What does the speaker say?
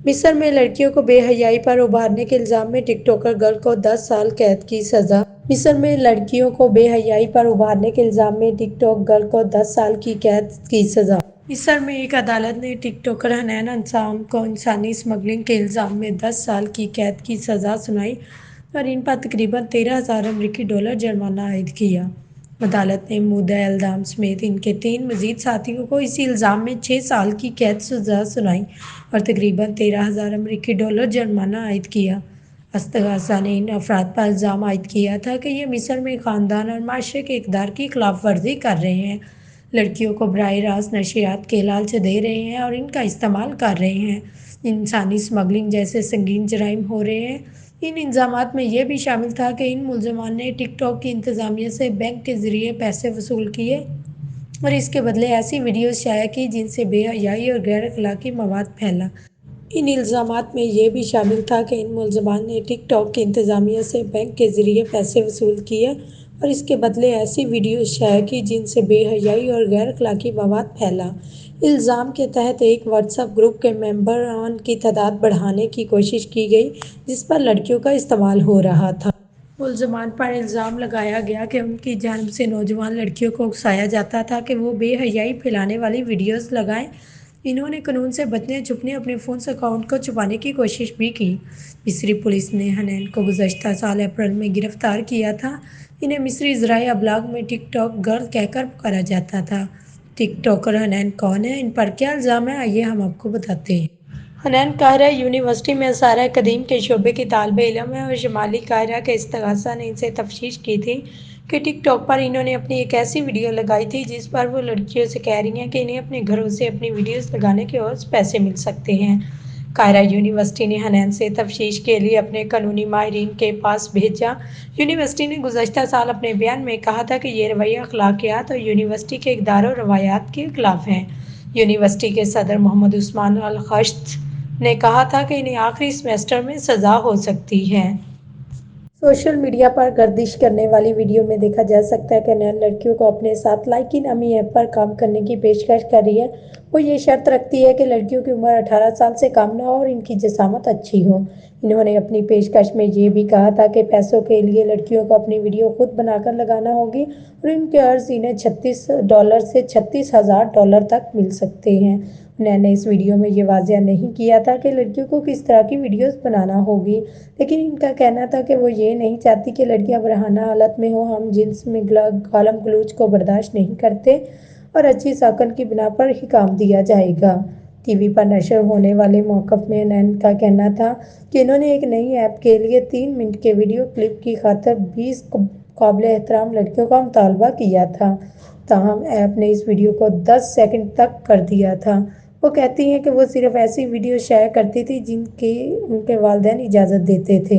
مصر میں لڑکیوں کو بے حیائی پر ابھارنے کے الزام میں ٹک ٹاکر گرل کو 10 سال قید کی سزا۔ مصر میں لڑکیوں کو بے حیائی پر ابھارنے کے الزام میں ٹک ٹاک گرل کو 10 سال کی قید کی سزا۔ مصر میں ایک عدالت نے ٹک ٹاکر حنان انصام کو انسانی اسمگلنگ کے الزام میں 10 سال کی قید کی سزا سنائی اور ان پر تقریباً 13,000 امریکی ڈالر جرمانہ عائد کیا۔ عدالت نے مودع الزام سمیت ان کے 3 مزید ساتھیوں کو اسی الزام میں 6 سال کی قید سزا سنائی اور تقریباً 13,000 امریکی ڈالر جرمانہ عائد کیا۔ استغاثہ نے ان افراد پر الزام عائد کیا تھا کہ یہ مصر میں خاندان اور معاشرے کے اقدار کی خلاف ورزی کر رہے ہیں، لڑکیوں کو براہ راست نشریات کے لالچ دے رہے ہیں اور ان کا استعمال کر رہے ہیں، انسانی اسمگلنگ جیسے سنگین جرائم ہو رہے ہیں۔ ان الزامات میں یہ بھی شامل تھا کہ ان ملزمان نے ٹک ٹاک کی انتظامیہ سے بینک کے ذریعے پیسے وصول کیے اور اس کے بدلے ایسی ویڈیوز شائع کی جن سے بے حیائی اور غیر اخلاقی مواد پھیلا۔ ان الزامات میں یہ بھی شامل تھا کہ ان ملزمان نے ٹک ٹاک کی انتظامیہ سے بینک کے ذریعے پیسے وصول کیے اور اس کے بدلے ایسی ویڈیوز شائع کی جن سے بے حیائی اور غیر اخلاقی مواد پھیلا۔ الزام کے تحت ایک واٹس ایپ گروپ کے ممبران کی تعداد بڑھانے کی کوشش کی گئی جس پر لڑکیوں کا استعمال ہو رہا تھا۔ ملزمان پر الزام لگایا گیا کہ ان کی جانب سے نوجوان لڑکیوں کو اکسایا جاتا تھا کہ وہ بے حیائی پھیلانے والی ویڈیوز لگائیں۔ انہوں نے قانون سے بچنے چھپنے اپنے فون اکاؤنٹ کو چھپانے کی کوشش بھی کی۔ مصری پولیس نے حنان کو گزشتہ سال اپریل میں گرفتار کیا تھا۔ انہیں مصری ذرائع ابلاغ میں ٹک ٹاک گرل کہہ کر پکارا جاتا تھا۔ ٹک ٹاکر حنان کون ہے، ان پر کیا الزام ہے، آئیے ہم آپ کو بتاتے ہیں۔ حنان قاہرہ یونیورسٹی میں آثار قدیم کے شعبے کی طالب علم ہے اور شمالی قاہرہ کے استغاثہ نے ان سے تفتیش کی تھی کہ ٹک ٹاک پر انہوں نے اپنی ایک ایسی ویڈیو لگائی تھی جس پر وہ لڑکیوں سے کہہ رہی ہیں کہ انہیں اپنے گھروں سے اپنی ویڈیوز لگانے کے عوض پیسے مل سکتے ہیں۔ قاہرہ یونیورسٹی نے حنان سے تفتیش کے لیے اپنے قانونی ماہرین کے پاس بھیجا۔ یونیورسٹی نے گزشتہ سال اپنے بیان میں کہا تھا کہ یہ رویہ اخلاقیات اور یونیورسٹی کے اقدار و روایات کے خلاف ہے۔ یونیورسٹی کے صدر محمد عثمان الخشت نے کہا تھا کہ انہیں آخری سیمسٹر میں سزا ہو سکتی ہے۔ سوشل میڈیا پر گردش کرنے والی ویڈیو میں دیکھا جا سکتا ہے کہ حنان لڑکیوں کو اپنے ساتھ لائکی نامی ایپ پر کام کرنے کی پیشکش کر رہی ہے۔ وہ یہ شرط رکھتی ہے کہ لڑکیوں کی عمر 18 سال سے کم نہ ہو اور ان کی جسامت اچھی ہو۔ انہوں نے اپنی پیشکش میں یہ بھی کہا تھا کہ پیسوں کے لیے لڑکیوں کو اپنی ویڈیو خود بنا کر لگانا ہوگی اور ان کے عرض انہیں $36 سے $36,000 تک مل سکتے ہیں۔ انہوں نے اس ویڈیو میں یہ واضح نہیں کیا تھا کہ لڑکیوں کو کس طرح کی ویڈیوز بنانا ہوگی، لیکن ان کا کہنا تھا کہ وہ یہ نہیں چاہتی کہ لڑکیاں برہنہ حالت میں ہوں، ہم جنس میں گالم گلوچ کو برداشت نہیں کرتے اور اچھی ساکن کی بنا پر ہی کام دیا جائے گا۔ ٹی وی پر نشر ہونے والے موقف میں حنان کا کہنا تھا کہ انہوں نے ایک نئی ایپ کے لیے 3 منٹ کے ویڈیو کلپ کی خاطر 20 قابل احترام لڑکیوں کا مطالبہ کیا تھا، تاہم ایپ نے اس ویڈیو کو 10 سیکنڈ تک کر دیا تھا۔ وہ کہتی ہیں کہ وہ صرف ایسی ویڈیوز شائع کرتی تھیں جن کی ان کے والدین اجازت دیتے تھے۔